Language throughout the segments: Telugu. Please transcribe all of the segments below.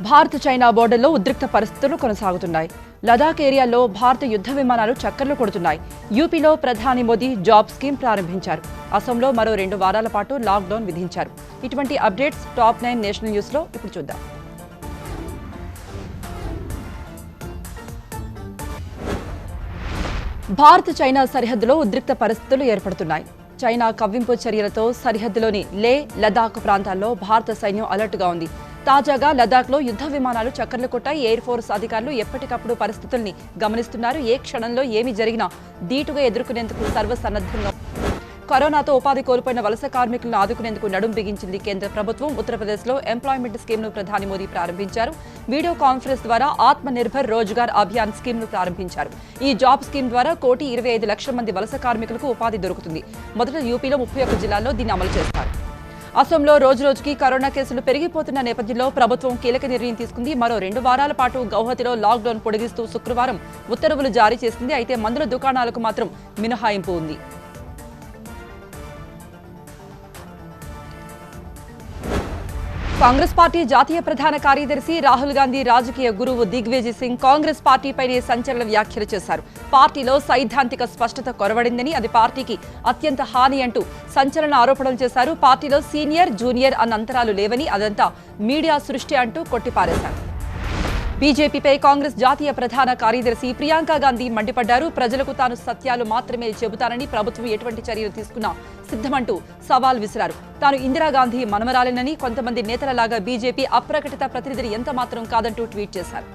భారత్ చైనా బోర్డర్లో ఉద్రిక్త పరిస్థితులు కొనసాగుతున్నాయి. లదాఖ్ ఏరియాలో భారత యుద్ధ విమానాలు చక్కర్లు కొడుతున్నాయి. యూపీలో ప్రధాని మోదీ జాబ్ స్కీమ్ ప్రారంభించారు. అసోంలో మరో 2 వారాల పాటు లాక్డౌన్ విధించారు. ఇటువంటి అప్డేట్స్ టాప్ 9 నేషనల్ న్యూస్లో ఇప్పుడు చూద్దాం. భారత్ చైనా సరిహద్దులో ఉద్రిక్త పరిస్థితులు ఏర్పడుతున్నాయి. చైనా కవ్వింపు చర్యలతో సరిహద్దులోని లే, లదాఖ్ ప్రాంతాల్లో భారత సైన్యం అలర్ట్గా ఉంది. తాజాగా లదాఖ్లో యుద్ధ విమానాలు చక్కర్లు కొట్టాయి. ఎయిర్ ఫోర్స్ అధికారులు ఎప్పటికప్పుడు పరిస్థితుల్ని గమనిస్తున్నారు. ఏ క్షణంలో ఏమి జరిగినా ధీటుగా ఎదుర్కొనేందుకు సర్వసన్నద్ధంగా. కరోనాతో ఉపాధి కోల్పోయిన వలస కార్మికులను ఆదుకునేందుకు నడుం బిగించింది కేంద్ర ప్రభుత్వం. ఉత్తరప్రదేశ్లో ఎంప్లాయ్మెంట్ స్కీమ్ను ప్రధాని మోదీ ప్రారంభించారు. వీడియో కాన్ఫరెన్స్ ద్వారా ఆత్మ నిర్భర్ రోజ్గార్ అభియాన్ స్కీమ్ను ప్రారంభించారు. ఈ జాబ్ స్కీమ్ ద్వారా 1,25,00,000 మంది వలస కార్మికులకు ఉపాధి దొరుకుతుంది. మొదట యూపీలో 31 జిల్లాల్లో దీన్ని అమలు చేస్తారు. అసోంలో రోజురోజుకి కరోనా కేసులు పెరిగిపోతున్న నేపథ్యంలో ప్రభుత్వం కీలక నిర్ణయం తీసుకుంది. మరో 2 వారాల పాటు గౌహతిలో లాక్డౌన్ పొడిగిస్తూ శుక్రవారం ఉత్తర్వులు జారీ చేసింది. అయితే మందుల దుకాణాలకు మాత్రం మినహాయింపు ఉంది. కాంగ్రెస్ పార్టీ జాతీయ ప్రధాన కార్యదర్శి రాహుల్ గాంధీ రాజకీయ గురువు దిగ్విజయ్ సింగ్ కాంగ్రెస్ పార్టీపైనే సంచలన వ్యాఖ్యలు చేశారు. పార్టీలో సైద్ధాంతిక స్పష్టత కొరవడిందని, అది పార్టీకి అత్యంత హాని అంటూ సంచలన ఆరోపణలు చేశారు. పార్టీలో సీనియర్, జూనియర్ అన్న అంతరాలు లేవని, అదంతా మీడియా సృష్టి అంటూ కొట్టిపారేశారు. బీజేపీపై కాంగ్రెస్ జాతీయ ప్రధాన కార్యదర్శి ప్రియాంక గాంధీ మండిపడ్డారు. ప్రజలకు తాను సత్యాలు మాత్రమే చెబుతానని, ప్రభుత్వం ఎటువంటి చర్యలు తీసుకున్నా సిద్ధమంటూ సవాల్ విసిరారు. తాను ఇందిరాగాంధీ మనమరాలేనని, కొంతమంది నేతలలాగా బీజేపీ అప్రకటిత ప్రతినిధిని ఎంత మాత్రం కాదంటూ ట్వీట్ చేశారు.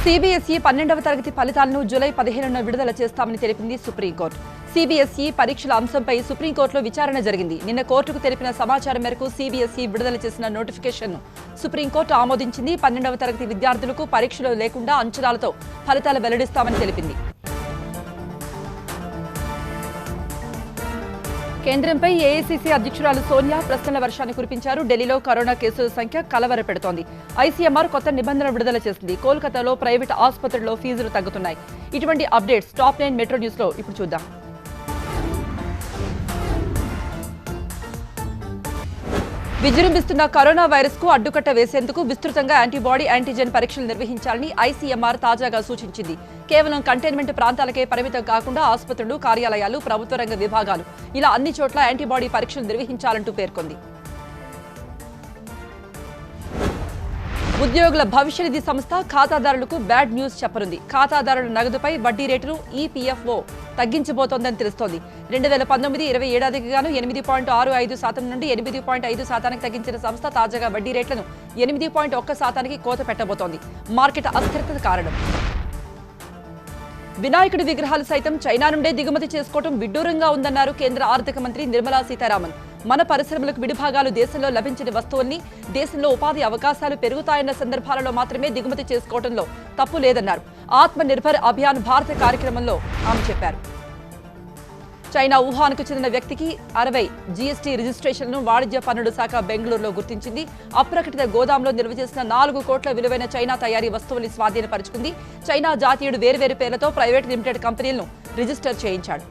సీబీఎస్ఈ 12వ తరగతి ఫలితాలను జూలై 15న విడుదల చేస్తామని తెలిపింది సుప్రీంకోర్టు. సీబీఎస్ఈ పరీక్షల అంశంపై సుప్రీంకోర్టులో విచారణ జరిగింది. నిన్న కోర్టుకు తెలిపిన సమాచారం మేరకు సీబీఎస్ఈ విడుదల చేసిన నోటిఫికేషన్ను సుప్రీంకోర్టు ఆమోదించింది. 12వ తరగతి విద్యార్థులకు పరీక్షలు లేకుండా అంచనాలతో ఫలితాలు వెల్లడిస్తామని తెలిపింది. కేంద్రంపై ఏఐసీసీ అధ్యక్షురాలు సోనియా ప్రశ్నల వర్షాన్ని కురిపించారు. ఢిల్లీలో కరోనా కేసుల సంఖ్య కలవరపెడుతోంది. ఐసీఎంఆర్ కొత్త నిబంధనలు విడుదల చేసింది. కోల్కతాలో ప్రైవేట్ ఆసుపత్రుల్లో ఫీజులు తగ్గుతున్నాయి. ఇటువంటి అప్డేట్స్ టాప్ 9 మెట్రో న్యూస్లో ఇప్పుడు చూద్దాం. విజృంభిస్తున్న కరోనా వైరస్ కు అడ్డుకట్ట వేసేందుకు విస్తృతంగా యాంటీబాడీ, యాంటీజెన్ పరీక్షలు నిర్వహించాలని ఐసీఎంఆర్ తాజాగా సూచించింది. కేవలం కంటైన్మెంట్ ప్రాంతాలకే పరిమితం కాకుండా ఆసుపత్రులు, కార్యాలయాలు, ప్రభుత్వ రంగ విభాగాలు ఇలా అన్ని చోట్ల యాంటీబాడీ పరీక్షలు నిర్వహించాలంటూ పేర్కొంది. ఉద్యోగుల భవిష్య నిధి సంస్థ ఖాతాదారులకు బ్యాడ్ న్యూస్ చెప్పనుంది. ఖాతాదారుల నగదుపై వడ్డీ రేటును ఈపీఎఫ్ఓ తగ్గించబోతోందని తెలుస్తోంది. 2019-20 ఏడాదికి గాను 8.65% నుండి 8.5% తగ్గించిన సంస్థ తాజాగా వడ్డీ రేట్లను 8.1% కోత పెట్టబోతోంది. మార్కెట్ అస్థిరత కారణం. వినాయకుడి విగ్రహాలు సైతం చైనా నుండే దిగుమతి చేసుకోవడం విడ్డూరంగా ఉందన్నారు కేంద్ర ఆర్థిక మంత్రి నిర్మలా సీతారామన్. మన పరిశ్రమలకు విడిభాగాలు దేశంలో లభించిన వస్తువుల్ని, దేశంలో ఉపాధి అవకాశాలు పెరుగుతాయన్న సందర్భాలలో మాత్రమే దిగుమతి చేసుకోవడంలో తప్పు లేదన్నారు. ఆత్మ నిర్భర్ అభియాన్ భారత కార్యక్రమంలో ఆమె చెప్పారు. చైనా వుహాన్కు చెందిన వ్యక్తికి 60 జీఎస్టీ రిజిస్ట్రేషన్లను వాణిజ్య పన్నుల శాఖ బెంగళూరులో గుర్తించింది. అప్రకటిత గోదాంలో నిల్వ చేసిన 4 కోట్ల విలువైన చైనా తయారీ వస్తువుల్ని స్వాధీనపరుచుకుంది. చైనా జాతీయుడు వేర్వేరు పేర్లతో ప్రైవేట్ లిమిటెడ్ కంపెనీలను రిజిస్టర్ చేయించాడు.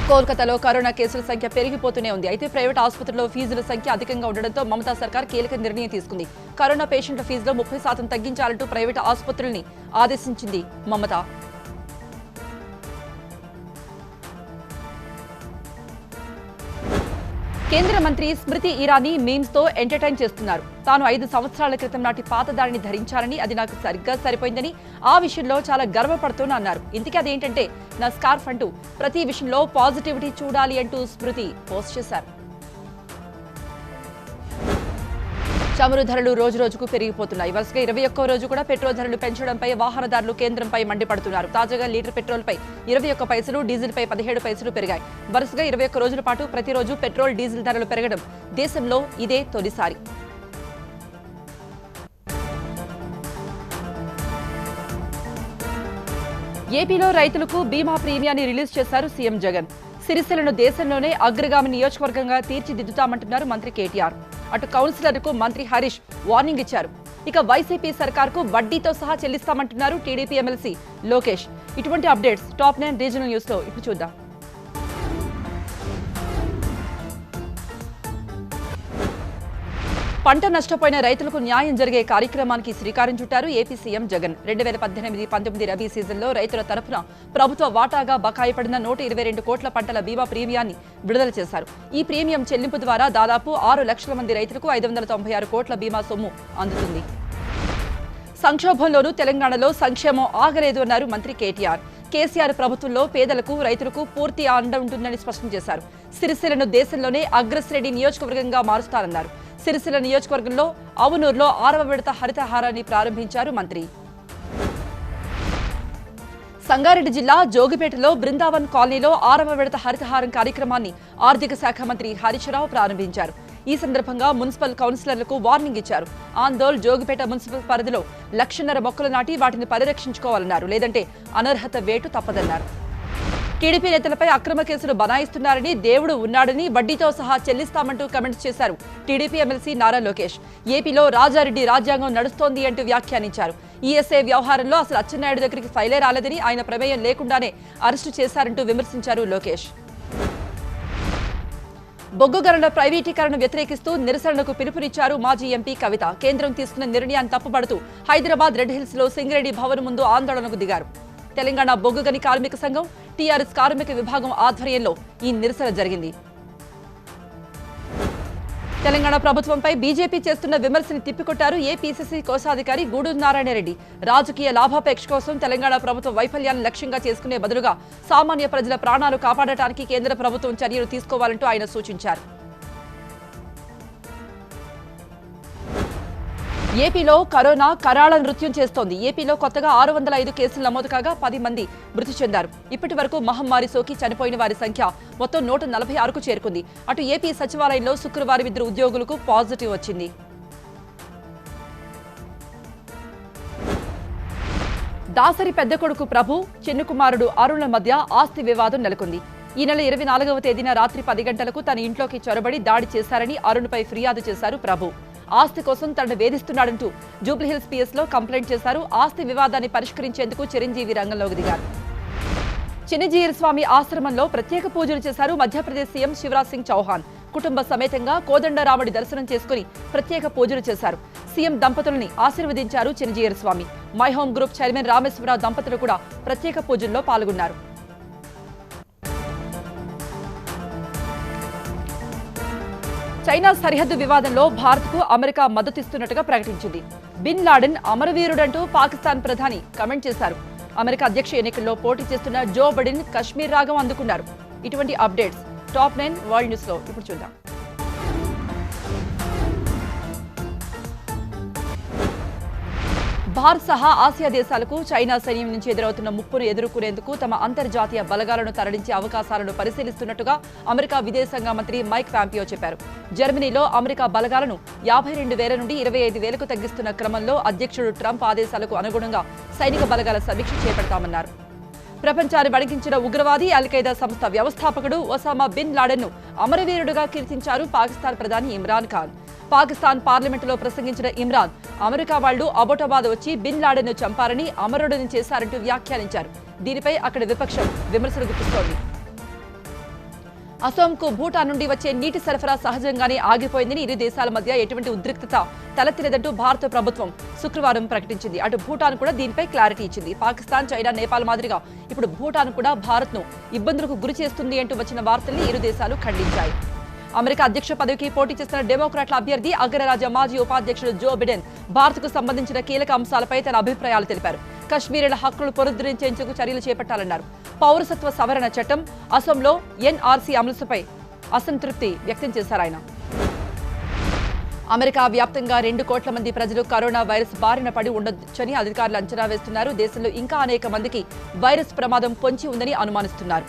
కోల్కతాలో కరోనా కేసుల సంఖ్య పెరిగిపోతూనే ఉంది. అయితే ప్రైవేట్ ఆసుపత్రుల్లో ఫీజుల సంఖ్య అధికంగా ఉండడంతో మమతా సర్కార్ కీలక నిర్ణయం తీసుకుంది. కరోనా పేషెంట్ల ఫీజులో 30% తగ్గించాలంటూ ప్రైవేట్ ఆసుపత్రుల్ని ఆదేశించింది మమతా. కేంద్ర మంత్రి స్మృతి ఇరానీ మీమ్స్ తో ఎంటర్టైన్ చేస్తున్నారు. తాను 5 సంవత్సరాల క్రితం నాటి పాతదారిని ధరించారని, అది నాకు సరిగ్గా సరిపోయిందని, ఆ విషయంలో చాలా గర్వపడుతున్నా అన్నారు. ఇంతకీ అదేంటంటే నా స్కార్ఫ్ అంటూ ప్రతి విషయంలో పాజిటివిటీ చూడాలి అంటూ స్మృతి పోస్ట్ చేశారు. చమురు ధరలు రోజురోజుకు పెరిగిపోతున్నాయి. వరుసగా 21వ రోజు కూడా పెట్రోల్ ధరలు పెంచడంపై వాహనదారులు కేంద్రంపై మండిపడుతున్నారు. తాజాగా లీటర్ పెట్రోల్పై 21 పైసలు, డీజిల్పై 17 పైసలు పెరిగాయి. వరుసగా 21 రోజుల పాటు ప్రతిరోజు పెట్రోల్, డీజిల్ ధరలు పెరగడం దేశంలో ఇదే తొలిసారి. ఏపీలో రైతులకు బీమా ప్రీమియాన్ని రిలీజ్ చేశారు సీఎం జగన్. సిరిసిల్లను దేశంలోనే అగ్రగామి నియోజకవర్గంగా తీర్చిదిద్దుతామంటున్నారు మంత్రి కేటీఆర్. అటు కౌన్సిలర్కు మంత్రి హరీష్ వార్నింగ్ ఇచ్చారు. ఇక వైసీపీ సర్కార్కు వడ్డీతో సహా చెల్లిస్తామంటున్నారు టీడీపీ ఎమ్మెల్సీ లోకేష్. ఇటువంటి అప్డేట్స్ టాప్ 9 రీజనల్ న్యూస్లో ఇప్పుడు చూద్దాం. పంట నష్టపోయిన రైతులకు న్యాయం జరిగే కార్యక్రమానికి శ్రీకారం చుట్టారు ఏపీ సీఎం జగన్. 2018-19 రబీ సీజన్లో రైతుల తరఫున ప్రభుత్వ వాటాగా బకాయి పడిన 122 కోట్ల పంటల బీమా ప్రీమియాన్ని విడుదల చేశారు. ఈ ప్రీమియం చెల్లింపు ద్వారా దాదాపు 6 లక్షల మంది రైతులకు 596 కోట్ల బీమా సొమ్ము అందుతుంది. సంక్షోభంలోనూ తెలంగాణలో సంక్షేమం ఆగలేదు అన్నారు మంత్రి కేటీఆర్. కేసీఆర్ ప్రభుత్వంలో పేదలకు రైతులకు పూర్తి అండ ఉంటుందని స్పష్టం చేశారు. సిరిసిల్లను దేశంలోనే అగ్రశ్రేణి నియోజకవర్గంగా మారుస్తారన్నారు. సిరిసిల్ల నియోజకవర్గంలో అవునూరులో 6వ విడత హరితహారాన్ని ప్రారంభించారు మంత్రి. సంగారెడ్డి జిల్లా జోగిపేటలో బృందావన్ కాలనీలో 6వ విడత హరితహారం కార్యక్రమాన్ని ఆర్థిక శాఖ మంత్రి హరీష్ రావు ప్రారంభించారు. ఈ సందర్భంగా మున్సిపల్ కౌన్సిలర్లకు వార్నింగ్ ఇచ్చారు. ఆందోళ్ జోగిపేట మున్సిపల్ పరిధిలో 1.5 లక్షల మొక్కలు నాటి వాటిని పరిరక్షించుకోవాలన్నారు. లేదంటే అనర్హత వేటు తప్పదన్నారు. టీడీపీ నేతలపై అక్రమ కేసులు బనాయిస్తున్నారని, దేవుడు ఉన్నాడని, వడ్డీతో సహా చెల్లిస్తామంటూ కమెంట్స్ చేశారు టీడీపీ ఎమ్మెల్సీ నారా లోకేష్. ఏపీలో రాజారెడ్డి రాజ్యాంగం నడుస్తోంది అంటూ వ్యాఖ్యానించారు. ఈఎస్ఐ వ్యవహారంలో అసలు అచ్చెన్నాయుడు దగ్గరికి ఫైలే రాలేదని, ఆయన ప్రమేయం లేకుండానే అరెస్టు చేశారంటూ విమర్శించారు లోకేష్. బొగ్గు గనుల ప్రైవేటీకరణ వ్యతిరేకిస్తూ నిరసనకు పిలుపునిచ్చారు మాజీ ఎంపీ కవిత. కేంద్రం తీసుకున్న నిర్ణయాన్ని తప్పుపడుతూ హైదరాబాద్ రెడ్ హిల్స్ లో సింగరేణి భవన్ ముందు ఆందోళనకు దిగారు. తెలంగాణ బొగ్గు గని కార్మిక సంఘం, టీఆర్ఎస్ కార్మిక విభాగం ఆధ్వర్యంలో ఈ నిరసన జరిగింది. తెలంగాణ ప్రభుత్వంపై బీజేపీ చేస్తున్న విమర్శని తిప్పికొట్టారు ఏపీసీసీ కోశాధికారి గూడూరు నారాయణరెడ్డి. రాజకీయ లాభాపేక్ష కోసం తెలంగాణ ప్రభుత్వ వైఫల్యాన్ని లక్ష్యంగా చేసుకునే బదులుగా సామాన్య ప్రజల ప్రాణాలు కాపాడటానికి కేంద్ర ప్రభుత్వం చర్యలు తీసుకోవాలంటూ ఆయన సూచించారు. ఏపీలో కరోనా కరాళ నృత్యం చేస్తోంది. ఏపీలో కొత్తగా 605 కేసులు నమోదు కాగా 10 మంది మృతి చెందారు. ఇప్పటి వరకు మహమ్మారి సోకి చనిపోయిన వారి సంఖ్య మొత్తం 146కు చేరుకుంది. అటు ఏపీ సచివాలయంలో శుక్రవారం 2 ఉద్యోగులకు పాజిటివ్ వచ్చింది. దాసరి పెద్ద కొడుకు ప్రభు, చిన్న కుమారుడు అరుణ్ల మధ్య ఆస్తి వివాదం నెలకొంది. ఈ నెల 24వ తేదీన రాత్రి 10 గంటలకు తన ఇంట్లోకి చొరబడి దాడి చేశారని అరుణ్పై ఫిర్యాదు చేశారు ప్రభు. ఆస్తి కోసం తనను వేధిస్తున్నాడంటూ జూబ్లీహిల్స్ పిఎస్ లో కంప్లైంట్ చేశారు. ఆస్తి వివాదాన్ని పరిష్కరించేందుకు చిరంజీవి రంగంలోకి దిగారు. చిన్నజీయర్ స్వామి ఆశ్రమంలో ప్రత్యేక పూజలు చేశారు మధ్యప్రదేశ్ సీఎం శివరాజ్ సింగ్ చౌహాన్. కుటుంబ సమేతంగా కోదండరాముడి దర్శనం చేసుకుని ప్రత్యేక పూజలు చేశారు. సీఎం దంపతుల్ని ఆశీర్వదించారు Chinnajeeyar Swami. My home group chairman Rameshwar Rao దంపతులు కూడా ప్రత్యేక పూజల్లో పాల్గొన్నారు. చైనా సరిహద్దు వివాదంలో భారత్కు అమెరికా మద్దతిస్తున్నట్టుగా ప్రకటించింది. బిన్ లాడెన్ అమరవీరుడంటూ పాకిస్తాన్ ప్రధాని కమెంట్ చేశారు. అమెరికా అధ్యక్ష ఎన్నికల్లో పోటీ చేస్తున్న జో బైడెన్ కశ్మీర్ రాగం అందుకున్నారు. ఇటువంటి అప్డేట్స్ టాప్ 9 వరల్డ్ న్యూస్ లో ఇప్పుడు చూద్దాం. భారత్ సహా ఆసియా దేశాలకు చైనా సైన్యం నుంచి ఎదురవుతున్న ముప్పును ఎదుర్కొనేందుకు తమ అంతర్జాతీయ బలగాలను తరలించే అవకాశాలను పరిశీలిస్తున్నట్టుగా అమెరికా విదేశాంగ మంత్రి మైక్ పాంపియో చెప్పారు. జర్మనీలో అమెరికా బలగాలను 52,000 నుండి 25,000కు తగ్గిస్తున్న క్రమంలో అధ్యక్షుడు ట్రంప్ ఆదేశాలకు అనుగుణంగా సైనిక బలగాల సమీక్ష చేపడతామన్నారు. ప్రపంచాన్ని వణికించిన ఉగ్రవాది అల్ఖైదా సంస్థ వ్యవస్థాపకుడు ఒసామా బిన్ లాడెన్ను అమరవీరుడుగా కీర్తించారు పాకిస్తాన్ ప్రధాని ఇమ్రాన్ ఖాన్. పాకిస్తాన్ పార్లమెంటులో ప్రసంగించిన ఇమ్రాన్, అమెరికా వాళ్లు అబోటాబాద్ వచ్చి బిన్ లాడెన్ను చంపారని, అమరుడిని చేశారంటూ వ్యాఖ్యానించారు. దీనిపై అక్కడ విపక్షం విమర్శలు గుప్పిస్తోంది. అసోంకు భూటాన్ నుండి వచ్చే నీటి సరఫరా సహజంగానే ఆగిపోయిందని, ఇరు దేశాల మధ్య ఎటువంటి ఉద్రిక్తత తలెత్తలేదంటూ భారత ప్రభుత్వం శుక్రవారం ప్రకటించింది. అటు భూటాన్ కూడా దీనిపై క్లారిటీ ఇచ్చింది. పాకిస్తాన్, చైనా, నేపాల్ మాదిరిగా ఇప్పుడు భూటాన్ కూడా భారత్ను ఇబ్బందులకు గురి చేస్తుంది అంటూ వచ్చిన వార్తల్ని ఇరు దేశాలు ఖండించాయి. అమెరికా అధ్యక్ష పదవికి పోటీ చేస్తున్న డెమోక్రాట్ల అభ్యర్థి అగ్రరాజ్య మాజీ ఉపాధ్యక్షుడు జో బిడెన్ భారత్కు సంబంధించిన కీలక అంశాలపై తన అభిప్రాయాలు తెలిపారు. కశ్మీరీల హక్కులు పునరుద్ధరించేందుకు చర్యలు చేపట్టాలన్నారు. పౌరసత్వ సవరణ చట్టం, అసోంలో ఎన్ఆర్సీ అమలుపై అసంతృప్తి వ్యక్తం చేశారు ఆయన. అమెరికా వ్యాప్తంగా 2 కోట్ల మంది ప్రజలు కరోనా వైరస్ బారిన పడి ఉండొచ్చని అధికారులు అంచనా వేస్తున్నారు. దేశంలో ఇంకా అనేక మందికి వైరస్ ప్రమాదం పొంచి ఉందని అనుమానిస్తున్నారు.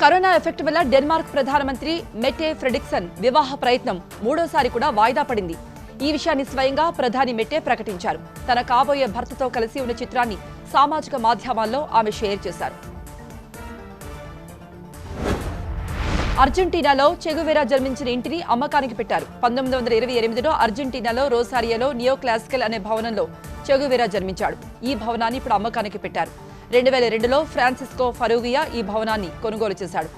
కరోనా ఎఫెక్ట్ వల్ల డెన్మార్క్ ప్రధానమంత్రి మెట్టే ఫ్రెడిక్సన్ వివాహ ప్రయత్నం 3వసారి కూడా వాయిదా పడింది. ఈ విషయాన్ని స్వయంగా ప్రధాని మెట్టే ప్రకటించారు. తన కాబోయే భర్తతో కలిసి ఉన్న చిత్రాన్ని సామాజిక మాధ్యమాల్లో ఆమె షేర్ చేశారు. అర్జెంటీనాలో చెగువెరా జన్మించిన ఇంటిని అమ్మకానికి పెట్టారు. 1928లో అర్జెంటీనాలో రోసారియోలో నియో క్లాసికల్ అనే భవనంలో చెగువెరా జన్మించాడు. ఈ భవనాన్ని ఇప్పుడు అమ్మకానికి పెట్టారు. 2002లో ఫ్రాన్సిస్కో ఫరూగియా ఈ భవనాన్ని కొనుగోలు చేశాడు.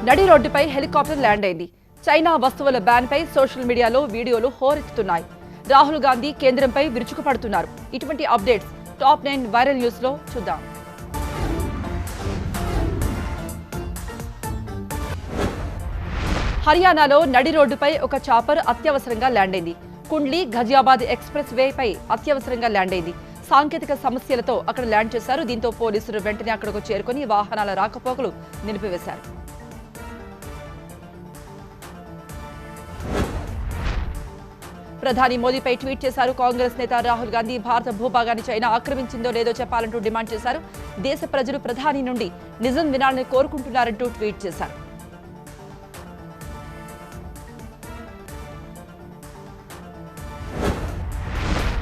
నడి రోడ్డుపై హెలికాప్టర్ ల్యాండ్ అయింది. చైనా వస్తువుల బ్యాన్పై సోషల్ మీడియాలో వీడియోలు హోరెత్తుతున్నాయి. రాహుల్ గాంధీ కేంద్రంపై విరుచుకుపడుతున్నారు. ఇటువంటి అప్డేట్స్ టాప్ 9 వైరల్ న్యూస్ లో చూద్దాం. హర్యానాలో నడి రోడ్డుపై ఒక చాపర్ అత్యవసరంగా ల్యాండ్ అయింది. కుండ్లీ ఘజియాబాద్ ఎక్స్ప్రెస్ వేపై అత్యవసరంగా ల్యాండ్ అయింది. సాంకేతిక సమస్యలతో అక్కడ ల్యాండ్ చేశారు. దీంతో పోలీసులు వెంటనే అక్కడకు చేరుకుని వాహనాల రాకపోకలు నిలిపివేశారు. ప్రధాని మోదీపై ట్వీట్ చేశారు. కాంగ్రెస్ నేత రాహుల్ గాంధీ భారత భూభాగాన్ని చైనా ఆక్రమించిందో లేదో చెప్పాలంటూ డిమాండ్ చేశారు. దేశ ప్రజలు ప్రధాని నుండి నిజం వినాలని కోరుకుంటున్నారంటూ ట్వీట్ చేశారు.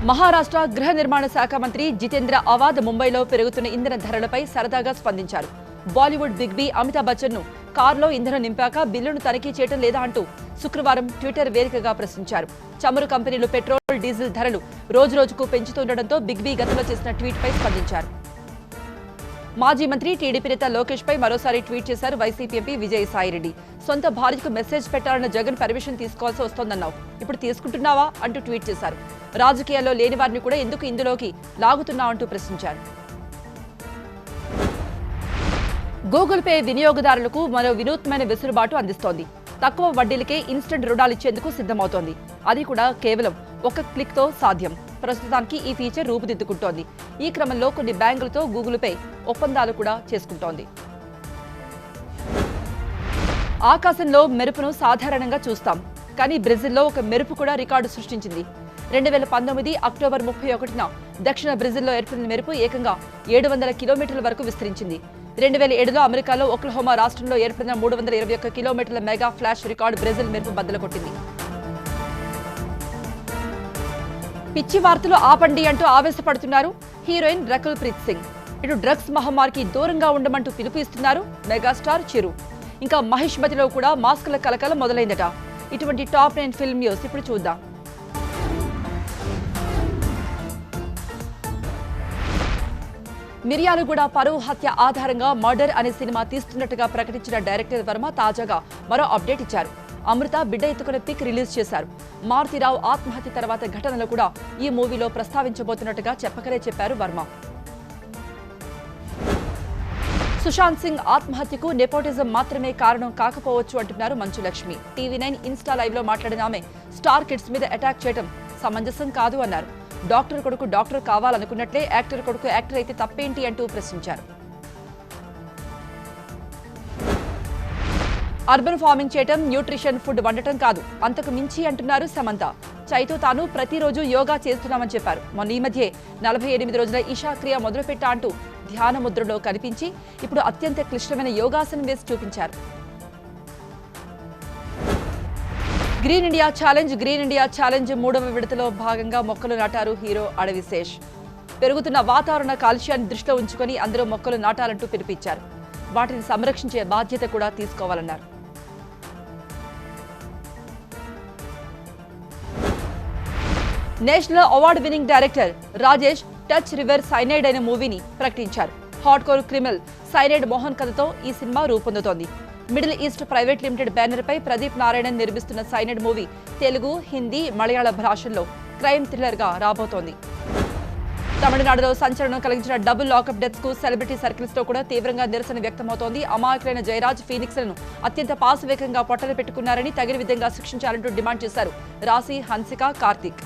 మహారాష్ట్ర గృహ నిర్మాణ శాఖ మంత్రి జితేంద్ర అవాద్ ముంబైలో పెరుగుతున్న ఇంధన ధరలపై సరదాగా స్పందించారు. బాలీవుడ్ బిగ్ బీ అమితాబ్ బచ్చన్ ను కారులో ఇంధనం నింపాక బిల్లును తనిఖీ చేయడం లేదా అంటూ శుక్రవారం ట్విట్టర్ వేదికగా ప్రశ్నించారు. చమురు కంపెనీలు పెట్రోల్, డీజిల్ ధరలు రోజురోజుకు పెంచుతుండటంతో బిగ్ బీ గతంలో చేసిన ట్వీట్పై స్పందించారు. మాజీ మంత్రి టీడీపీ నేత లోకేష్ పై మరోసారి ట్వీట్ చేశారు వైసీపీ ఎంపీ విజయసాయిరెడ్డి. సొంత భార్యకు మెసేజ్ పెట్టాలన్న జగన్ పర్మిషన్ తీసుకోవాల్సి వస్తోందన్నావు, ఇప్పుడు తీసుకుంటున్నావా అంటూ ట్వీట్ చేశారు. రాజకీయాల్లో లేని వారిని కూడా ఎందుకు ఇందులోకి లాగుతున్నావు అంటూ ప్రశ్నించారు. గూగుల్ పే వినియోగదారులకు మరో వినూత్నమైన వెసులుబాటు అందిస్తోంది. తక్కువ వడ్డీలకే ఇన్స్టెంట్ రుణాలిచ్చేందుకు సిద్ధమవుతోంది. అది కూడా కేవలం ఒక క్లిక్తో సాధ్యం. ప్రస్తుతానికి ఈ ఫీచర్ రూపుదిద్దుకుంటోంది. ఈ క్రమంలో కొన్ని బ్యాంకులతో గూగుల్ పే ఒప్పందాలు కూడా చేసుకుంటోంది. ఆకాశంలో మెరుపును సాధారణంగా చూస్తాం, కానీ బ్రెజిల్లో ఒక మెరుపు కూడా రికార్డు సృష్టించింది. 2019 అక్టోబర్ 31న దక్షిణ బ్రెజిల్లో ఏర్పడిన మెరుపు ఏకంగా 700 కిలోమీటర్ల వరకు విస్తరించింది. 2007లో అమెరికాలో ఒక్లహోమా రాష్ట్రంలో ఏర్పడిన 321 కిలోమీటర్ల మెగా ఫ్లాష్ రికార్డు బ్రెజిల్ మెరుపు బద్దలు కొట్టింది. పిచ్చి వార్తలు ఆపండి అంటూ ఆవేశపడుతున్నారు హీరోయిన్ రకుల్ ప్రీత్ సింగ్. ఇటు డ్రగ్స్ మహమ్మారికి దూరంగా ఉండమంటూ పిలుపు ఇస్తున్నారు మెగాస్టార్ చిరు. ఇంకా మహేష్ మతిలో కూడా మాస్కుల కలకలం మొదలైందట. ఇటువంటి టాప్ 9 ఫిల్మ్ న్యూస్ ఇప్పుడు చూద్దాం. మిర్యాలగూడ పరువు హత్య ఆధారంగా మర్డర్ అనే సినిమా తీస్తున్నట్టుగా ప్రకటించిన డైరెక్టర్ వర్మ తాజాగా మరో అప్డేట్ ఇచ్చారు. అమృత బిడ్డ ఎత్తుకునే పిక్ రిలీజ్ చేశారు. మారుతిరావు ఆత్మహత్య తర్వాత ఘటనలు కూడా ఈ మూవీలో ప్రస్తావించబోతున్నట్టుగా చెప్పకనే చెప్పారు వర్మ. సుశాంత్ సింగ్ ఆత్మహత్యకు నెపోటిజం మాత్రమే కారణం కాకపోవచ్చు అంటున్నారు Manchu Lakshmi. TV9 Insta live లో మాట్లాడిన ఆమె స్టార్ కిడ్స్ మీద అటాక్ చేయడం సమంజసం కాదు అన్నారు. డాక్టర్ కొడుకు డాక్టర్ కావాలనుకున్నట్లే యాక్టర్ కొడుకు యాక్టర్ అయితే తప్పేంటి అంటూ ప్రశ్నించారు. అర్బన్ ఫార్మింగ్ చేయటం, న్యూట్రిషన్ ఫుడ్ వండటం కాదు, అంతకు మించి అంటున్నారు సమంత. చైతో తాను ప్రతిరోజు యోగా చేస్తున్నామని చెప్పారు. మొన్న ఈ మధ్య 48 రోజుల ఈషా క్రియ మొదలుపెట్టా అంటూ ధ్యాన ముద్రలో కనిపించి ఇప్పుడు అత్యంత క్లిష్టమైన యోగాసనం వేసి చూపించారు. గ్రీన్ ఇండియా ఛాలెంజ్ 3వ విడతలో భాగంగా మొక్కలు నాటారు హీరో అడవిశేష్. పెరుగుతున్న వాతావరణ కాలుష్యాన్ని దృష్టిలో ఉంచుకొని అందరూ మొక్కలు నాటాలంటూ పిలుపిచ్చారు. వాటిని సంరక్షించే బాధ్యత కూడా తీసుకోవాలన్నారు. National award winning director Rajesh Touchriver cyanide అనే మూవీని ప్రకటించారు. Hard core criminal cyanide Mohan కథతో ఈ సినిమా రూపొందుతోంది. Middle east private limited banner పై ప్రదీప్ నారాయణన్ నిర్మిస్తున్న సైనైడ్ మూవీ తెలుగు, హిందీ, మలయాళ భాషల్లో క్రైమ్ థ్రిల్లర్ గా రాబోతోంది. తమిళనాడులో సంచలనం కలిగించిన డబుల్ లాకప్ డెత్స్ కు సెలబ్రిటీ సర్కిల్స్ లో కూడా తీవ్రంగా నిరసన వ్యక్తమవుతోంది. అమాయకులైన జయరాజ్, ఫీనిక్స్ లను అత్యంత పాశవికంగా పొట్టలు పెట్టుకున్నారని తగిన విధంగా శిక్షించాలంటూ డిమాండ్ చేశారు రాశి, హన్సిక, కార్తిక్.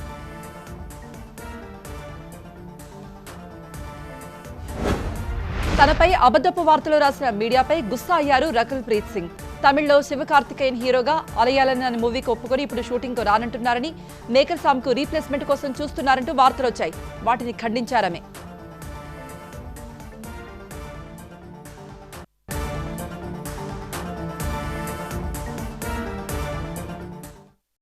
తనపై అబద్ధపు వార్తలు రాసిన మీడియాపై గుస్సా అయ్యారు రకుల్ ప్రీత్ సింగ్. తమిళ్లో శివకార్తికేయన్ హీరోగా అలయాలని అనే మూవీకి ఒప్పుకొని ఇప్పుడు షూటింగ్ కు రానంటున్నారని, మేకర్ సామ్ కు రీప్లేస్మెంట్ కోసం చూస్తున్నారంటూ వార్తలు వచ్చాయి. వాటిని ఖండించారామె.